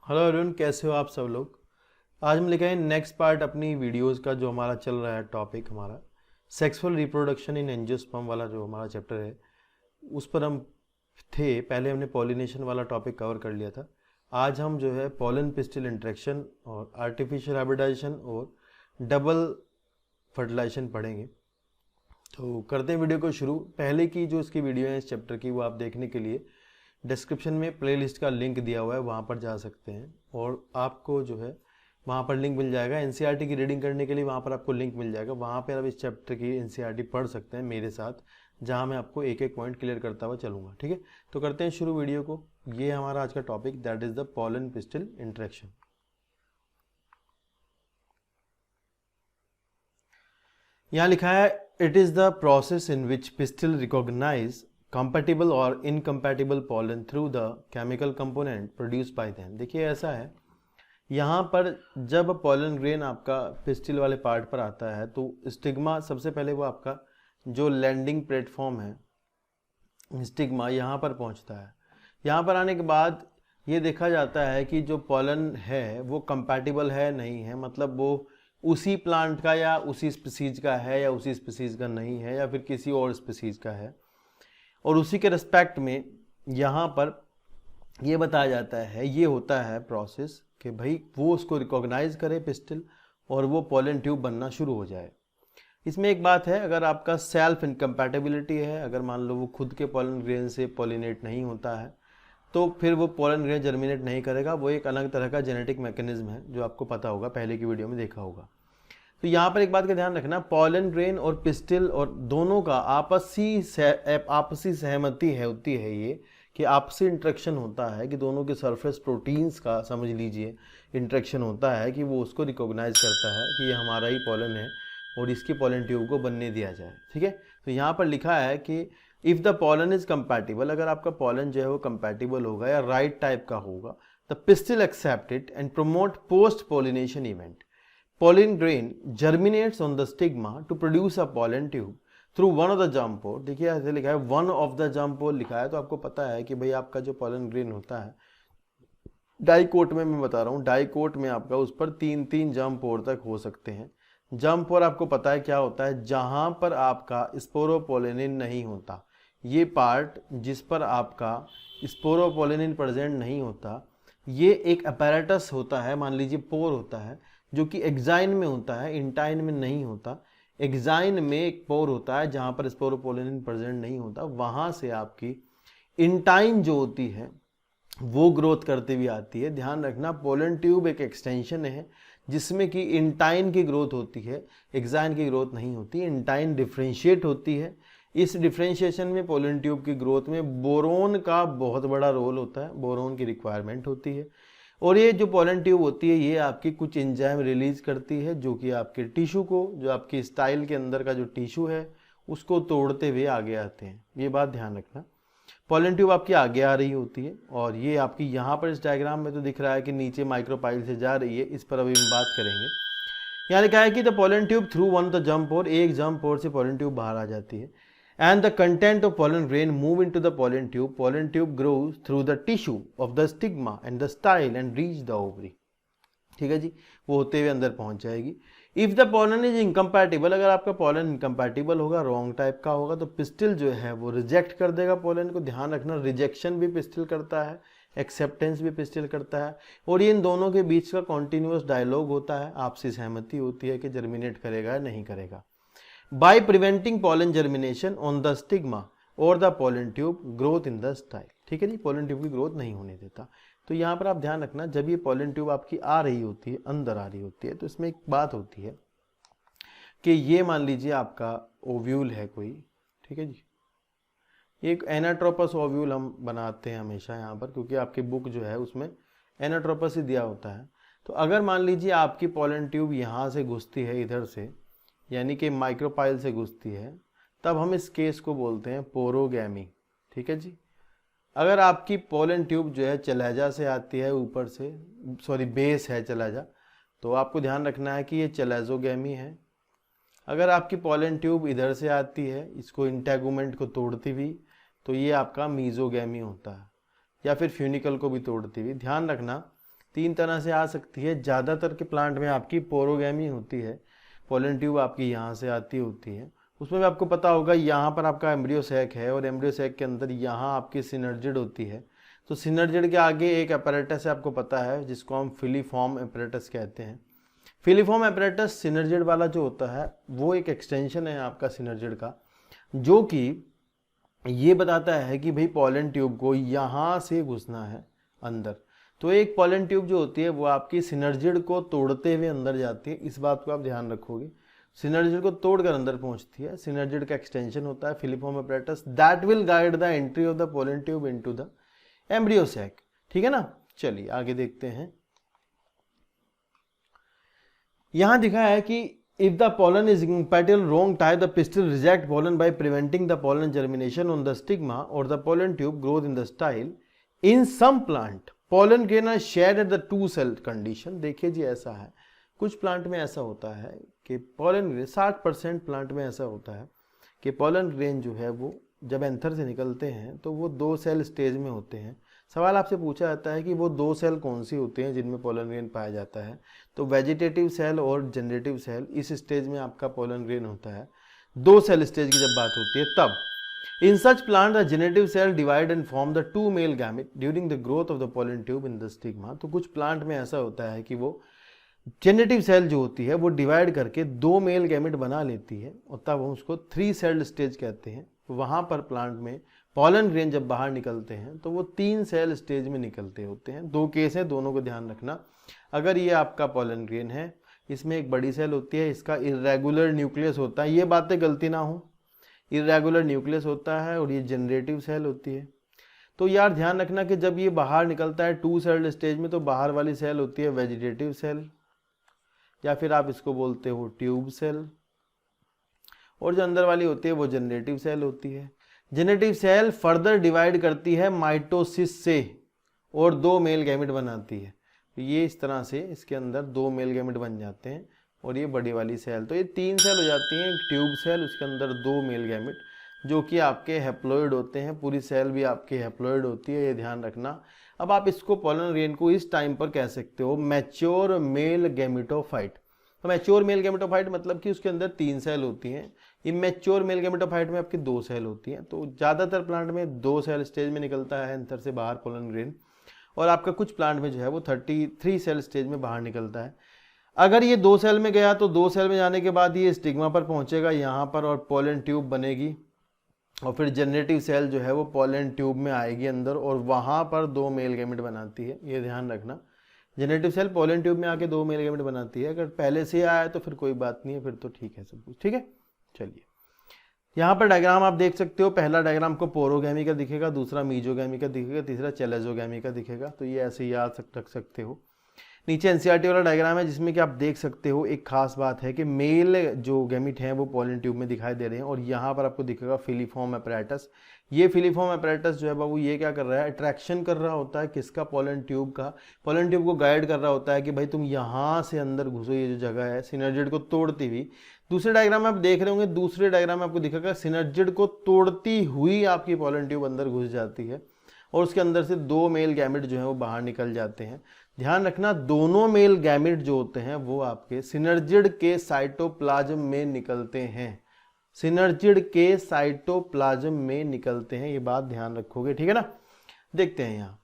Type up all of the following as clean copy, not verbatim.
Hello everyone, कैसे हो आप सब लोग। आज हम लेके आए नेक्स्ट पार्ट अपनी वीडियोस का, जो हमारा चल रहा है टॉपिक हमारा सेक्सुअल रिप्रोडक्शन इन एंजियोस्पर्म वाला जो हमारा चैप्टर है, उस पर हम थे। पहले हमने पॉलिनेशन वाला टॉपिक कवर कर लिया था। आज हम जो है पॉलन पिस्टिल इंटरेक्शन और आर्टिफिशियल हाइब्रिडाइजेशन और डबल फर्टिलाइजेशन पढ़ेंगे। तो करते हैं वीडियो को शुरू। पहले की जो इसकी वीडियो है इस चैप्टर की, वो आप देखने के लिए डिस्क्रिप्शन में प्लेलिस्ट का लिंक दिया हुआ है, वहाँ पर जा सकते हैं और आपको जो है वहाँ पर लिंक मिल जाएगा। एनसीईआरटी की रीडिंग करने के लिए वहाँ पर आपको लिंक मिल जाएगा। वहाँ पर आप इस चैप्टर की एनसीईआरटी पढ़ सकते हैं मेरे साथ, जहाँ मैं आपको एक एक पॉइंट क्लियर करता हुआ चलूँगा। ठीक है, तो करते हैं शुरू वीडियो को। ये हमारा आज का topic, that is the pollen pistil interaction. यहाँ लिखा है, it is the process in which pistil recognise compatible और incompatible pollen through the chemical component produced by them। देखिए ऐसा है, यहाँ पर जब pollen grain आपका पिस्टिल वाले पार्ट पर आता है तो स्टिग्मा सबसे पहले वो आपका जो लैंडिंग प्लेटफॉर्म है स्टिग्मा यहाँ पर पहुँचता है। यहाँ पर आने के बाद ये देखा जाता है कि जो pollen है वो compatible है नहीं है, मतलब वो उसी प्लांट का या उसी स्पीसीज का है या उसी स्पीसीज का नहीं है या फिर किसी और स्पीसीज का है। और उसी के रिस्पेक्ट में यहाँ पर ये बताया जाता है, ये होता है प्रोसेस कि भाई वो उसको रिकॉग्नाइज करे पिस्टिल और वो पॉलन ट्यूब बनना शुरू हो जाए। इसमें एक बात है, अगर आपका सेल्फ इनकम्पैटिबिलिटी है, अगर मान लो वो खुद के पॉलन ग्रेन से पॉलिनेट नहीं होता है तो फिर वो पॉलन ग्रेन जर्मिनेट नहीं करेगा। वो एक अलग तरह का जेनेटिक मैकेनिज्म है जो आपको पता होगा, पहले की वीडियो में देखा होगा। तो यहाँ पर एक बात का ध्यान रखना, पॉलन ग्रेन और पिस्टिल और दोनों का आपसी सहमति है होती है, ये कि आपसी इंटरेक्शन होता है कि दोनों के सरफेस प्रोटीन्स का समझ लीजिए इंटरेक्शन होता है कि वो उसको रिकॉग्नाइज करता है कि ये हमारा ही पॉलन है और इसकी पॉलन ट्यूब को बनने दिया जाए। ठीक है, तो यहाँ पर लिखा है कि if the pollen is compatible, अगर आपका पॉलन जो है वो कंपैटिबल होगा या राइट टाइप का होगा, the pistil accept it and promote post pollination event. Pollen grain germinates on the stigma to produce a pollen tube through one of the germ pore। देखिए ऐसे लिखा है, one of the germ pore लिखा है, तो आपको पता है कि भाई आपका जो pollen grain होता है डाइकोट में, मैं बता रहा हूँ डाइकोट में आपका उस पर तीन तीन जर्म पोर तक हो सकते हैं। जर्म पोर आपको पता है क्या होता है, जहां पर आपका स्पोरोपोलिनिन नहीं होता, ये पार्ट जिस पर आपका स्पोरोपोलिनिन प्रेजेंट नहीं होता, ये एक अपैरेटस होता है, मान लीजिए पोर होता है जो कि एक्साइन में होता है, इंटाइन में नहीं होता। एक्साइन में एक पोर होता है जहां पर स्पोरोपोलिनिन प्रेजेंट नहीं होता, वहां से आपकी इंटाइन जो होती है वो ग्रोथ करती हुई आती है। ध्यान रखना, पोलन ट्यूब एक एक्सटेंशन है जिसमें कि इंटाइन की ग्रोथ होती है, एक्साइन की ग्रोथ नहीं होती। इंटाइन डिफ्रेंशिएट होती है, इस डिफ्रेंशिएशन में पोलन ट्यूब की ग्रोथ में बोरोन का बहुत बड़ा रोल होता है, बोरोन की रिक्वायरमेंट होती है। और ये जो पोलन ट्यूब होती है ये आपकी कुछ एंजाइम रिलीज करती है जो कि आपके टिश्यू को, जो आपकी स्टाइल के अंदर का जो टिश्यू है उसको तोड़ते हुए आगे आते हैं। ये बात ध्यान रखना, पोलन ट्यूब आपकी आगे आ रही होती है और ये आपकी यहाँ पर इस डायग्राम में तो दिख रहा है कि नीचे माइक्रोपाइल से जा रही है, इस पर अभी हम बात करेंगे। यहाँ लिखा है कि the pollen tube through one the जंप पोर, एक जंप पोर से पोलन ट्यूब बाहर आ जाती है। and the content of pollen grain move into the pollen tube. Pollen tube grows through the tissue of the stigma and the style and reach the ovary। ठीक है जी, वो होते हुए अंदर पहुंच जाएगी। If the pollen is incompatible, अगर आपका पोलन इनकम्पैटिबल होगा, रॉन्ग टाइप का होगा, तो पिस्टिल जो है वो रिजेक्ट कर देगा पोलन को। ध्यान रखना, रिजेक्शन भी पिस्टिल करता है, एक्सेप्टेंस भी पिस्टिल करता है, और ये इन दोनों के बीच का कॉन्टिन्यूस डायलॉग होता है, आपसी सहमति होती है कि जर्मिनेट करेगा या नहीं करेगा। by preventing pollen germination on the stigma or the pollen tube growth in the style। ठीक है जी, pollen tube की ग्रोथ नहीं होने देता। तो यहाँ पर आप ध्यान रखना, जब ये pollen tube आपकी आ रही होती है, अंदर आ रही होती है, तो इसमें एक बात होती है कि ये मान लीजिए आपका ओव्यूल है कोई, ठीक है जी, एक एनाट्रोपस ओव्यूल हम बनाते हैं हमेशा यहाँ पर, क्योंकि आपकी बुक जो है उसमें एनाट्रोपस ही दिया होता है। तो अगर मान लीजिए आपकी pollen tube यहाँ से घुसती है इधर से, यानी कि माइक्रोपाइल से घुसती है, तब हम इस केस को बोलते हैं पोरोगैमी। ठीक है जी, अगर आपकी पोलन ट्यूब जो है चलेजा से आती है, ऊपर से, सॉरी बेस है चलेजा, तो आपको ध्यान रखना है कि ये चलेजोगैमी है। अगर आपकी पोलन ट्यूब इधर से आती है, इसको इंटेगुमेंट को तोड़ती हुई, तो ये आपका मीजोगैमी होता है, या फिर फ्यूनिकल को भी तोड़ती हुई। ध्यान रखना, तीन तरह से आ सकती है। ज़्यादातर के प्लांट में आपकी पोरोगैमी होती है, पोलन ट्यूब आपकी यहाँ से आती होती है। उसमें भी आपको पता होगा यहाँ पर आपका एम्ब्रियो सैक है और एम्ब्रियो सैक के अंदर यहाँ आपकी सिनर्जिड होती है। तो सिनर्जिड के आगे एक अपैरेटस है, आपको पता है, जिसको हम फिलीफॉर्म अपैरेटस कहते हैं। फिलीफॉर्म अपैरेटस सिनर्जिड वाला जो होता है वो एक एक्सटेंशन है आपका सिनर्जिड का, जो कि ये बताता है कि भाई पोलन ट्यूब को यहाँ से घुसना है अंदर। तो एक पोलन ट्यूब जो होती है वो आपकी सिनर्जिड को तोड़ते हुए अंदर जाती है, इस बात को आप ध्यान रखोगे। सिनर्जिड को तोड़कर अंदर पहुंचती है। सिनर्जिड का एक्सटेंशन होता है filiform apparatus, that will guide the entry of the pollen tube into the embryo sac. ठीक है ना। चलिए आगे देखते हैं। यहां दिखा है कि if the pollen is incompatible wrong type, the pistil reject pollen by preventing the pollen germination on the stigma or the pollen tube growth in the style. In some plant pollen grain are shared at the two cell condition. देखिए जी ऐसा है, कुछ plant में ऐसा होता है कि pollen grain 60% plant में ऐसा होता है कि पोलन ग्रेन जो है वो जब एंथर से निकलते हैं तो वो 2 सेल स्टेज में होते हैं। सवाल आपसे पूछा जाता है कि वो 2 सेल कौन सी होती हैं जिनमें पोलन ग्रेन पाया जाता है। तो वेजिटेटिव सेल और जनरेटिव सेल, इस स्टेज में आपका पोलन ग्रेन होता है। 2 सेल स्टेज की जब बात होती है तब in such plant the generative cell divide and form the 2 male gamete during the growth of the pollen tube in the stigma. तो कुछ प्लांट में ऐसा होता है कि वो जेनेटिव सेल जो होती है वो डिवाइड करके 2 मेल गैमेट बना लेती है और तब हम उसको 3 सेल्ड स्टेज कहते हैं। वहां पर प्लांट में पोलन ग्रेन जब बाहर निकलते हैं तो वो 3 सेल स्टेज में निकलते होते हैं। 2 केस है, दोनों को ध्यान रखना। अगर ये आपका पोलन ग्रेन है, इसमें एक बड़ी सेल होती है, इसका इर्रेगुलर न्यूक्लियस होता है, ये बातें गलती ना हो, इर्रेगुलर न्यूक्लियस होता है और ये जनरेटिव सेल होती है। तो यार ध्यान रखना कि जब ये बाहर निकलता है 2 सेल्ड स्टेज में तो बाहर वाली सेल होती है वेजिटेटिव सेल, या फिर आप इसको बोलते हो ट्यूब सेल, और जो अंदर वाली होती है वो जनरेटिव सेल होती है। जेनेटिव सेल फर्दर डिवाइड करती है माइटोसिस से और 2 मेल गैमेट बनाती है। तो ये इस तरह से इसके अंदर 2 मेल गैमेट बन जाते हैं और ये बड़ी वाली सेल, तो ये 3 सेल हो जाती हैं। एक ट्यूब सेल, उसके अंदर 2 मेल गैमेट जो कि आपके हैप्लॉइड होते हैं। पूरी सेल भी आपकी हैप्लॉइड होती है, ये ध्यान रखना। अब आप इसको पोलन ग्रेन को इस टाइम पर कह सकते हो मैच्योर मेल गैमेटोफाइट। तो मैच्योर मेल गैमेटोफाइट मतलब कि उसके अंदर 3 सेल होती हैं। इमेच्योर मेल गैमेटोफाइट में आपकी 2 सेल होती हैं। तो ज़्यादातर प्लांट में 2 सेल स्टेज में निकलता है अंदर से बाहर पोलन ग्रेन, और आपका कुछ प्लांट में जो है वो 33 सेल स्टेज में बाहर निकलता है। अगर ये 2 सेल में गया तो 2 सेल में जाने के बाद ये स्टिग्मा पर पहुंचेगा यहाँ पर और पोलन ट्यूब बनेगी, और फिर जनरेटिव सेल जो है वो पोलन ट्यूब में आएगी अंदर और वहाँ पर 2 मेल गैमेट बनाती है। ये ध्यान रखना, जेनेटिव सेल पोलन ट्यूब में आके 2 मेल गैमेट बनाती है। अगर पहले से आया है तो फिर कोई बात नहीं है, फिर तो ठीक है सब कुछ। ठीक है, चलिए यहाँ पर डायग्राम आप देख सकते हो। पहला डायग्राम को पोरोगैमी का दिखेगा, दूसरा मीजोगैमी का दिखेगा, तीसरा चेलेजोगैमी का दिखेगा। तो ये ऐसे याद रख सकते हो। नीचे एनसीईआरटी वाला डायग्राम है जिसमें कि आप देख सकते हो एक खास बात है कि मेल जो गैमिट हैं वो पोलन ट्यूब में दिखाई दे रहे हैं, और यहाँ पर आपको दिखेगा फिलीफॉर्म अपैरेटस। ये फिलीफॉर्म अपैरेटस जो है बाबू ये क्या कर रहा है, अट्रैक्शन कर रहा होता है किसका, पोलन ट्यूब का। पोलन ट्यूब को गाइड कर रहा होता है कि भाई तुम यहाँ से अंदर घुसो, ये जो जगह है सिनर्जिड को तोड़ती हुई। दूसरे डायग्राम में आप देख रहे होंगे, दूसरे डायग्राम में आपको दिखेगा सिनर्जिड को तोड़ती हुई आपकी पोलन ट्यूब अंदर घुस जाती है और उसके अंदर से 2 मेल गैमेट जो है वो बाहर निकल जाते हैं। ध्यान रखना, दोनों मेल गैमेट जो होते हैं वो आपके सिनर्जिड के साइटोप्लाज्म में निकलते हैं, सिनर्जिड के साइटोप्लाज्म में निकलते हैं। ये बात ध्यान रखोगे, ठीक है ना। देखते हैं यहाँ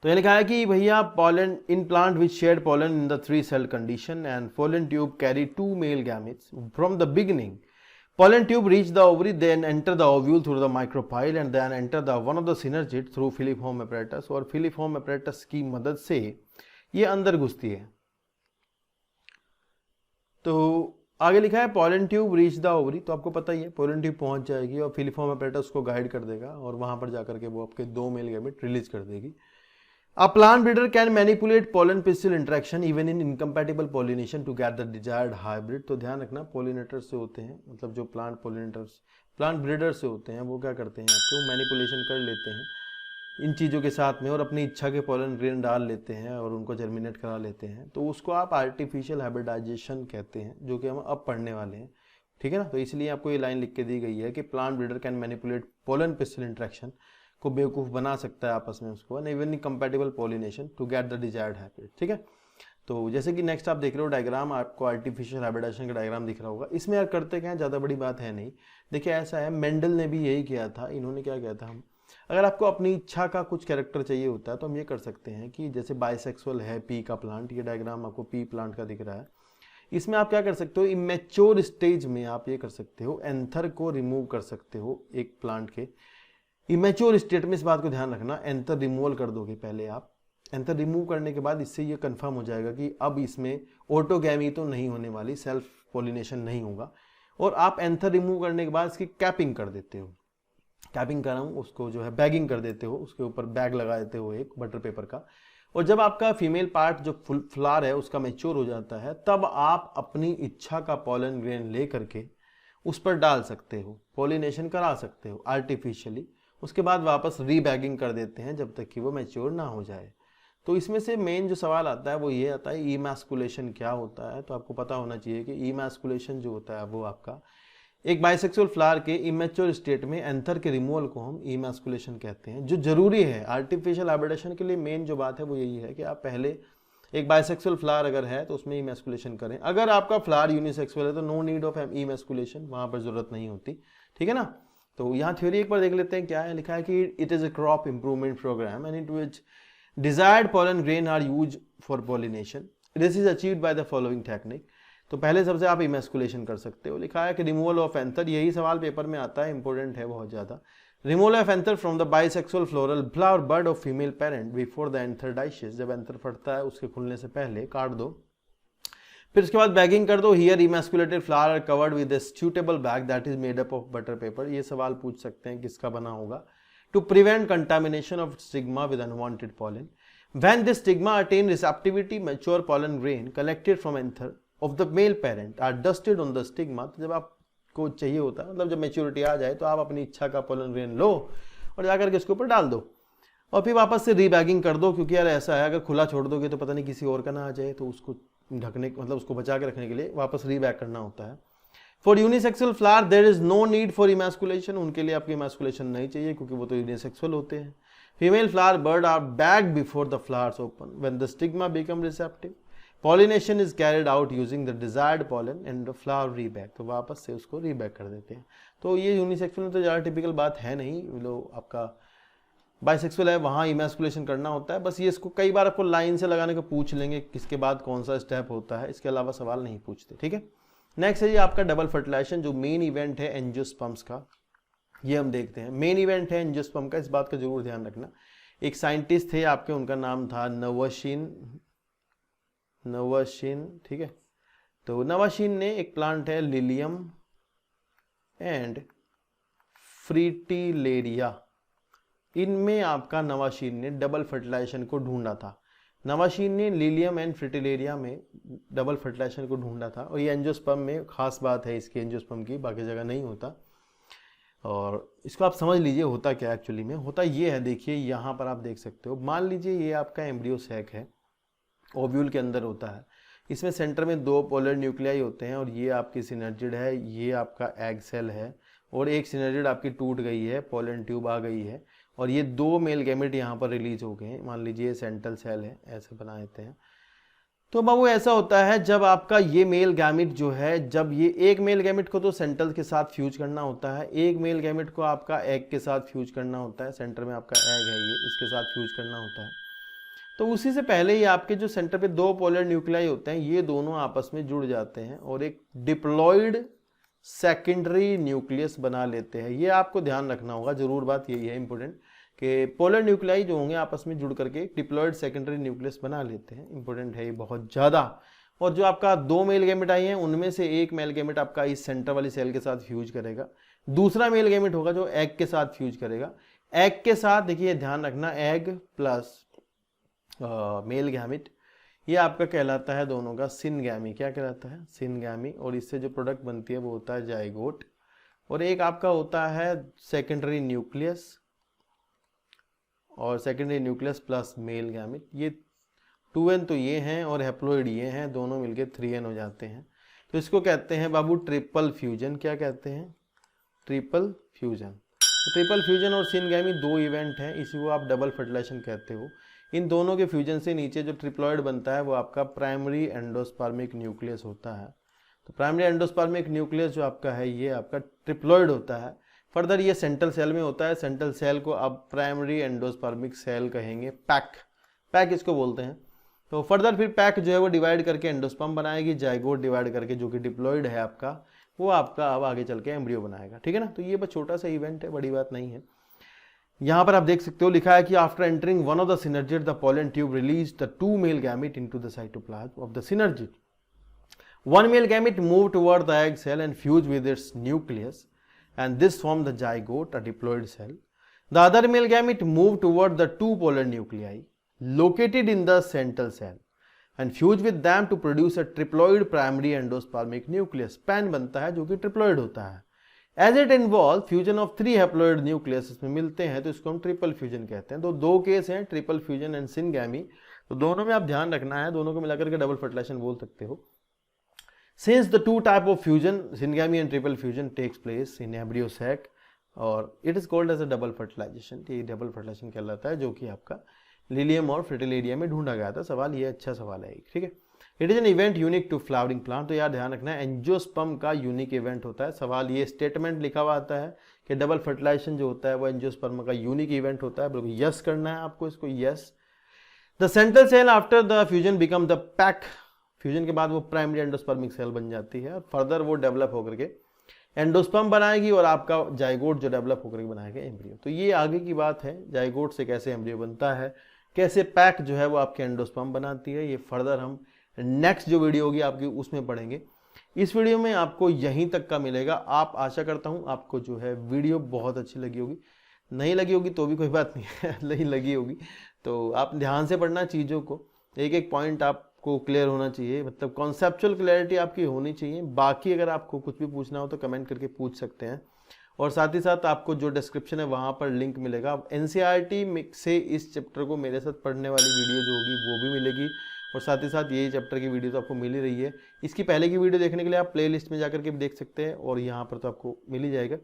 तो ये लिखा है कि भैया pollen in plant which share pollen in the 3 cell condition and pollen tube carry 2 male gametes from the beginning. Pollen tube reach the ovary, then enter the ovule through the micropyle and then enter the one of the synergid through filiform apparatus, और filiform apparatus की मदद से ये अंदर घुसती है। तो आगे लिखा है pollen tube reach the ovary, तो आपको पता ही है pollen tube पहुंच जाएगी और filiform apparatus को गाइड कर देगा और वहां पर जाकर के वो आपके 2 मेल गैमेट रिलीज कर देगी। A plant breeder can manipulate pollen pistil interaction even in incompatible pollination to get the desired hybrid। तो ध्यान रखना, पोलिनेटर्स से होते हैं, मतलब जो प्लांट पोलिनेटर्स प्लांट ब्रीडर से होते हैं वो क्या करते हैं आपको मैनिपुलेशन कर लेते हैं इन चीज़ों के साथ में और अपनी इच्छा के पोलन ग्रेन डाल लेते हैं और उनको जर्मिनेट करा लेते हैं। तो उसको आप आर्टिफिशियल हाइब्रिडाइजेशन कहते हैं, जो कि हम अब पढ़ने वाले हैं, ठीक है ना। तो इसलिए आपको ये लाइन लिख के दी गई है कि plant breeder can manipulate pollen pistil interaction को बेवकूफ़ बना सकता है आपस में उसको, and even compatible pollination to get the desired habit. ठीक है, तो जैसे कि नेक्स्ट आप देख रहे हो डायग्राम, आपको आर्टिफिशियल हैबिटेशन का डायग्राम दिख रहा होगा। इसमें यार करते क्या है, ज़्यादा बड़ी बात है नहीं। देखिए ऐसा है, मेंडल ने भी यही किया था। इन्होंने क्या किया था, हम अगर आपको अपनी इच्छा का कुछ कैरेक्टर चाहिए होता है तो हम ये कर सकते हैं कि जैसे बाइसेक्सुअल है पी का प्लांट, ये डायग्राम आपको पी प्लांट का दिख रहा है, इसमें आप क्या कर सकते हो, इमेच्योर स्टेज में आप ये कर सकते हो, एंथर को रिमूव कर सकते हो एक प्लांट के इमेच्योर स्टेट में। इस बात को ध्यान रखना, एंथर रिमूवल कर दोगे पहले आप। एंथर रिमूव करने के बाद इससे ये कंफर्म हो जाएगा कि अब इसमें ऑटोगैमी तो नहीं होने वाली, सेल्फ पोलिनेशन नहीं होगा। और आप एंथर रिमूव करने के बाद इसकी कैपिंग कर देते हो, कैपिंग कर रहा हूँ उसको जो है बैगिंग कर देते हो, उसके ऊपर बैग लगा देते हो एक बटर पेपर का। और जब आपका फीमेल पार्ट जो फ्लावर है उसका मैच्योर हो जाता है, तब आप अपनी इच्छा का पॉलन ग्रेन ले करके उस पर डाल सकते हो, पॉलिनेशन करा सकते हो आर्टिफिशियली। उसके बाद वापस रीबैगिंग कर देते हैं जब तक कि वो मैच्योर ना हो जाए। तो इसमें से मेन जो सवाल आता है वो ये आता है, इमैस्कुलेशन क्या होता है। तो आपको पता होना चाहिए कि इमैस्कुलेशन जो होता है वो आपका एक बाइसेक्सुअल फ्लावर के इमेच्योर स्टेट में एंथर के रिमूवल को हम इमैस्कुलेशन कहते हैं, जो जरूरी है आर्टिफिशियल हैबिटेशन के लिए। मेन जो बात है वो यही है कि आप पहले एक बाइसेक्सुअल फ्लावर अगर है तो उसमें इमैस्कुलेशन करें। अगर आपका फ्लावर यूनिसेक्सुअल है तो नो नीड ऑफ इमैस्कुलेशन, वहां पर जरूरत नहीं होती। ठीक है ना। तो यहाँ थ्योरी एक बार देख लेते हैं क्या है। लिखा है कि it is a crop improvement programme and it which desired pollen grain are used for pollination. This is achieved by the following technique. तो पहले सबसे आप इमेस्कुलेशन कर सकते हो। लिखा है कि रिमूवल ऑफ एंथर, यही सवाल पेपर में आता है, इंपॉर्टेंट है बहुत ज्यादा। Removal of anther from the bisexual floral flower bud of female parent before the anther dehisces, जब एंथर फटता है उसके खुलने से पहले काट दो। फिर उसके बाद बैगिंग कर दो। Here emasculated flower covered with a suitable bag that is made up of butter paper. ये सवाल पूछ सकते हैं किसका बना होगा। To prevent contamination of stigma with unwanted pollen. When this stigma attain receptivity, mature pollen grain collected from anther of the male parent are dusted on the stigma. तो जब आपको चाहिए होता है, मतलब जब मेच्योरिटी आ जाए, तो आप अपनी इच्छा का pollen grain लो और जाकर के उसके ऊपर डाल दो और फिर वापस से रीबैगिंग कर दो। क्योंकि यार ऐसा है, अगर खुला छोड़ दोगे तो पता नहीं किसी और का ना आ जाए, तो उसको ढकने, मतलब उसको बचा के रखने के लिए वापस रीबैग करना होता है। For unisexual flower there is no need for emasculation, उनके लिए आपकी इमैस्कुलेशन नहीं चाहिए क्योंकि वो तो यूनिसेक्सुअल होते हैं। Female flower bud are bag before the flowers open when the stigma become receptive, pollination is carried out using the desired pollen and the flower rebag, तो वापस से उसको रीबैग कर देते हैं। तो ये यूनिसेक्सुअल में तो ज़्यादा टिपिकल बात है नहीं, लो आपका बाइसेक्सुअल है वहाँ इमैस्कुलेशन करना होता है। बस ये इसको कई बार आपको लाइन से लगाने को पूछ लेंगे किसके बाद कौन सा स्टेप होता है, इसके अलावा सवाल नहीं पूछते। ठीक है, नेक्स्ट है ये आपका डबल फर्टिलाइजेशन, जो मेन इवेंट है एंजियोस्पर्म्स का, ये हम देखते हैं। मेन इवेंट है एंजियोस्पर्म का, इस बात का जरूर ध्यान रखना। एक साइंटिस्ट थे आपके, उनका नाम था नवाशीन। ठीक है, तो नवाशीन ने एक प्लांट है लिलियम एंड फ्रीटिलेरिया, इनमें आपका नवाशीन ने डबल फर्टिलाइजेशन को ढूंढा था। नवाशीन ने लिलियम एंड फ्रिटिलेरिया में डबल फर्टिलाइजेशन को ढूंढा था। और ये एंजियोस्पर्म में खास बात है इसकी, एंजियोस्पर्म की, बाकी जगह नहीं होता। और इसको आप समझ लीजिए होता क्या एक्चुअली में होता ये है। देखिए यहाँ पर आप देख सकते हो, मान लीजिए ये आपका एम्ब्रियो सैक है, ओव्यूल के अंदर होता है। इसमें सेंटर में 2 पोलर न्यूक्लियाई होते हैं और ये आपकी सिनर्जिड है, ये आपका एग सेल है और एक सिनर्जिड आपकी टूट गई है, पोलन ट्यूब आ गई है और ये 2 मेल गैमेट यहाँ पर रिलीज हो गए हैं। मान लीजिए सेंट्रल सेल है, ऐसे बना देते हैं। तो बाबू ऐसा होता है जब आपका ये मेल गैमेट जो है, जब ये एक मेल गैमेट को तो सेंट्रल के साथ फ्यूज करना होता है, एक मेल गैमेट को आपका एग के साथ फ्यूज करना होता है। सेंटर में आपका एग है, ये इसके साथ फ्यूज करना होता है। तो उसी से पहले ही आपके जो सेंटर पे 2 पोलर न्यूक्लियाई होते हैं, ये दोनों आपस में जुड़ जाते हैं और एक डिप्लॉयड सेकेंडरी न्यूक्लियस बना लेते हैं। ये आपको ध्यान रखना होगा, जरूर बात यही है इंपॉर्टेंट, कि पोलर न्यूक्लियाई जो होंगे आपस में जुड़ करके डिप्लॉयड सेकेंडरी न्यूक्लियस बना लेते हैं। इंपॉर्टेंट है ये बहुत ज़्यादा। और जो आपका 2 मेल गैमेट आई हैं, उनमें से एक मेल गैमेट आपका इस सेंटर वाली सेल के साथ फ्यूज करेगा, दूसरा मेल गैमेट होगा जो एग के साथ फ्यूज करेगा। एग के साथ देखिए ध्यान रखना, एग प्लस मेल गैमेट, ये आपका कहलाता है दोनों का सिनगैमी। क्या कहलाता है? सिनगैमी। और इससे जो प्रोडक्ट बनती है वो होता है जाइगोट। और एक आपका होता है सेकेंडरी न्यूक्लियस, और secondary nucleus plus male gamete. ये 2n तो ये हैं और हैप्लोइड ये हैं, दोनों मिलके 3n हो जाते हैं। तो इसको कहते हैं बाबू ट्रिपल फ्यूजन। क्या कहते हैं? Triple fusion. तो ट्रिपल फ्यूजन और सिनगैमी दो इवेंट हैं, इसी को आप डबल फर्टिलाइजेशन कहते हो। इन दोनों के फ्यूजन से नीचे जो ट्रिप्लॉइड बनता है वो आपका प्राइमरी एंडोस्पर्मिक न्यूक्लियस होता है। तो प्राइमरी एंडोस्पर्मिक न्यूक्लियस जो आपका है ये आपका ट्रिप्लॉइड होता है। फर्दर ये सेंट्रल सेल में होता है। सेंट्रल सेल को आप प्राइमरी एंडोस्पर्मिक सेल कहेंगे, पैक इसको बोलते हैं। तो फर्दर फिर पैक जो है वो डिवाइड करके एंडोस्पर्म बनाएगी, जाइगोट डिवाइड करके जो कि डिप्लॉइड है आपका, वो आपका अब आगे चल के एम्ब्रियो बनाएगा। ठीक है ना। तो ये बस छोटा सा इवेंट है, बड़ी बात नहीं है। यहां पर आप देख सकते हो लिखा है कि after entering one of the synergid the pollen tube release the two male gamete into the cytoplasm of the synergid. One male gamete moved toward the egg cell and fused with its nucleus, and this formed the zygote, a diploid cell. The other male gamete moved toward the two polar nuclei located in the central cell and fused with them to produce a triploid primary endospermic nucleus. PAN बनता है जो कि triploid होता है। As it involves fusion of three haploid nucleus, इसमें मिलते हैं तो इसको हम ट्रिपल फ्यूजन कहते हैं। तो दो केस हैं, ट्रिपल फ्यूजन एंड सिनगैमी। तो दोनों में आप ध्यान रखना है, दोनों को मिलाकर के डबल फर्टिलाइजेशन बोल सकते हो। Since the two type of fusion, syngamy and triple fusion takes place in embryo sac, और it is called as a double fertilization। ये डबल फर्टिलाइजेशन कहलाता है, जो कि आपका लिलियम और फ्रिटिलिडिया में ढूंढा गया था। सवाल ये अच्छा सवाल है, ठीक है। It is an event unique to flowering plant. तो यार ध्यान रखना है, एंजियोस्पर्म का यूनिक इवेंट होता है। सवाल ये स्टेटमेंट लिखा हुआ आता है कि डबल फर्टिलाइजेशन जो होता है वो एंजियोस्पर्म का यूनिक इवेंट होता है। बिल्कुल यस करना है आपको इसको, yes. The central cell after the fusion become the pack. Fusion के बाद वो प्राइमरी एंडोस्पर्मिक सेल बन जाती है और फर्दर वो डेवलप होकर के एंडोस्पर्म बनाएगी और आपका जाइगोट जो डेवलप होकर के बनाएगा एम्ब्रियो। तो ये आगे की बात है, जाइगोट से कैसे एम्ब्रियो बनता है, कैसे पैक जो है वो आपके एंडोस्पर्म बनाती है, ये फर्दर हम नेक्स्ट जो वीडियो होगी आपकी उसमें पढ़ेंगे। इस वीडियो में आपको यहीं तक का मिलेगा। आप आशा करता हूँ आपको जो है वीडियो बहुत अच्छी लगी होगी। नहीं लगी होगी तो भी कोई बात नहीं है, नहीं लगी होगी तो आप ध्यान से पढ़ना चीज़ों को, एक एक पॉइंट आपको क्लियर होना चाहिए, मतलब कॉन्सेप्चुअल क्लैरिटी आपकी होनी चाहिए। बाकी अगर आपको कुछ भी पूछना हो तो कमेंट करके पूछ सकते हैं। और साथ ही साथ आपको जो डिस्क्रिप्शन है वहाँ पर लिंक मिलेगा। NCERT से इस चैप्टर को मेरे साथ पढ़ने वाली वीडियो जो होगी वो भी मिलेगी, और साथ ही साथ ये चैप्टर की वीडियो तो आपको मिल ही रही है। इसकी पहले की वीडियो देखने के लिए आप प्लेलिस्ट में जाकर के भी देख सकते हैं, और यहाँ पर तो आपको मिल ही जाएगा।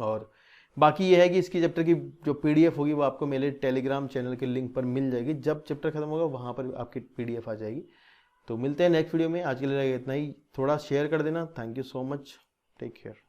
और बाकी ये है कि इसकी चैप्टर की जो PDF होगी वो आपको मेरे टेलीग्राम चैनल के लिंक पर मिल जाएगी। जब चैप्टर खत्म होगा वहाँ पर आपकी PDF आ जाएगी। तो मिलते हैं नेक्स्ट वीडियो में। आज के लिए इतना ही, थोड़ा शेयर कर देना। Thank you so much, take care.